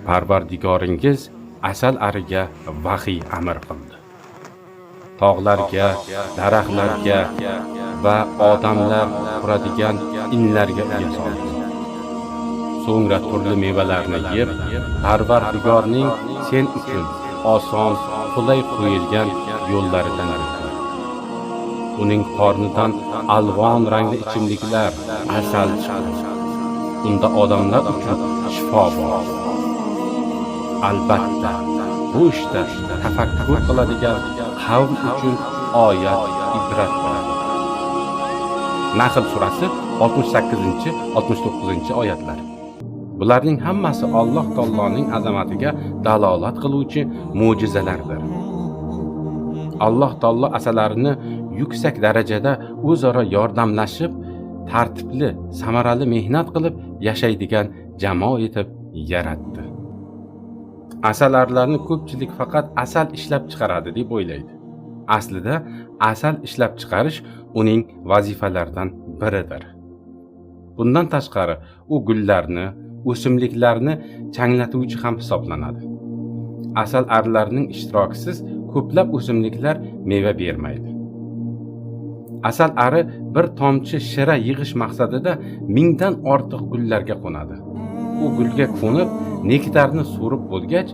Parvardigoringiz asal ariga vahiy amr qildi. Tog'larga, daraxtlarga va odamlar turadigan inlarga uya soldi. So'ngra turli mevalarni yeb, Parvardigorning sen uchun oson, qulay qo'yilgan yo'llaridan yurdi. Uning qornidan alvon rangli ichimliklar, asal chiqdi. Unda odamlar uchun shifo bor. Albatta, bu ishda tafakkur qiladigan qavm uchun oyat, ibrat bor. Nahl surasi 68-69 oyatlar. Bularning hammasi Alloh taoloning azamatiga dalolat qiluvchi mo'jizalardir. Alloh taolo asalarini yuksak darajada o'zaro yordamlashib, tartibli, samarali mehnat qilib yashaydigan jamoa etib yaratdi. Asallarni ko'pchilik faqat asal ishlab chiqaradi deb o'ylaydi. Aslida asal ishlab chiqarish uning vazifalaridan biridir. Bundan tashqari, u gullarni, o'simliklarni changlatuvchi ham hisoblanadi. Asal arlarining ishtirokisiz ko'plab o'simliklar meva bermaydi. Asal ari bir tomchi shira yig'ish maqsadida mingdan ortiq gullarga qo'nadi. U gulga qo'nib, nektarni so'rib bo'lgach,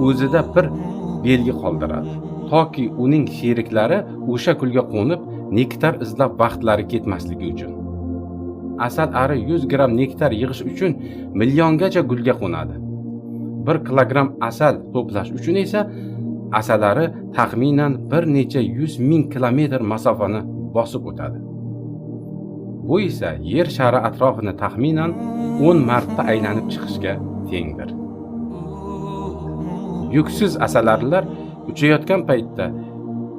o'zida bir belgi qoldiradi, toki uning sheriklari o'sha gulga qo'nib, nektar izlab vaqtlari ketmasligi uchun. Asal ari 100 gram nektar yig'ish uchun milliongacha gulga qo'nadi. 1 kilogramm asal to'plash uchun esa asalari taxminan bir necha 100 ming kilometr masofani bosib o'tadi. Bu esa yer shari atrofini taxminan 10 marta aylanib chiqishga tengdir. Yuksiz asalarilar uchayotgan paytda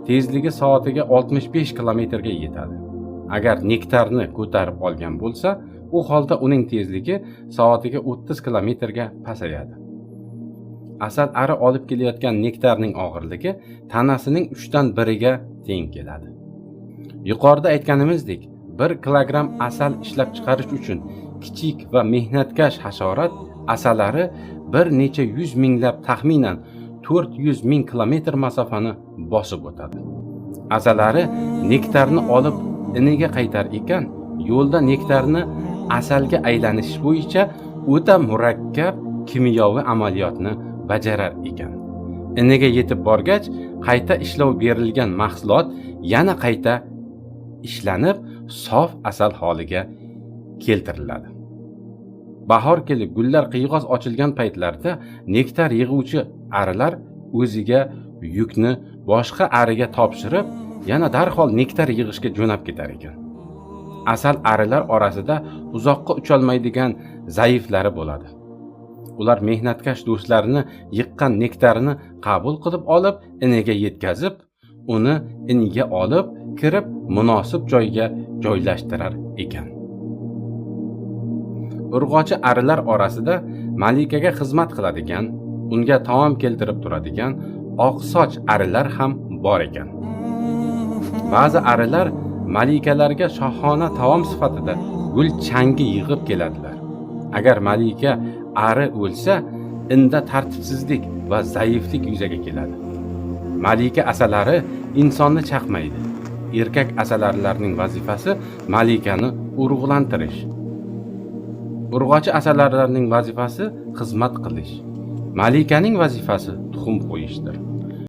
tezligi soatiga 65 kilometrga yetadi. Agar nektarni ko'tarib olgan bo'lsa, u holda uning tezligi soatiga 30 kilometrga pasayadi. Asal ari olib kelayotgan nektarning og'irligi tanasining 3dan 1ga teng keladi. Yuqorida aytganimizdek, 1 kilogramm asal ishlab chiqarish uchun kichik va mehnatkash hasharot asalari bir necha 100 minglab, taxminan 400 ming kilometr masofani bosib o'tadi. Asalari nektarni olib iniga qaytar ekan, yo'lda nektarni asalga aylanish bo'yicha o'ta murakkab kimyoviy amaliyotni bajarar ekan. Iniga yetib borgach, qayta ishlov berilgan mahsulot yana qayta ishlanib, sof asal holiga keltiriladi. Bahor kelib gullar qiyg'os ochilgan paytlarda nektar yig'uvchi arilar o'ziga yukni boshqa ariga topshirib, yana darhol nektar yig'ishga jo'nab ketar ekan. Asal arilar orasida uzoqqa ucholmaydigan zaiflari bo'ladi. Ular mehnatkash do'stlarini yiqqan nektarni qabul qilib olib, iniga yetkazib, uni iniga olib kirib munosib joyga joylashtirar ekan. Urg'ochi arilar orasida malikaga xizmat qiladigan, unga taom keltirib turadigan oqsoch arilar ham bor ekan. Ba'zi arilar malikalarga shohona taom sifatida gul changi yig'ib keladilar. Agar malika ari o'lsa, inda tartibsizlik va zaiflik yuzaga keladi. Malika asalari insonni chaqmaydi. Erkak asalarilarning vazifasi malikani urug'lantirish. Urg'ochi asalarilarning vazifasi xizmat qilish. Malikaning vazifasi tuxum qo'yishdir.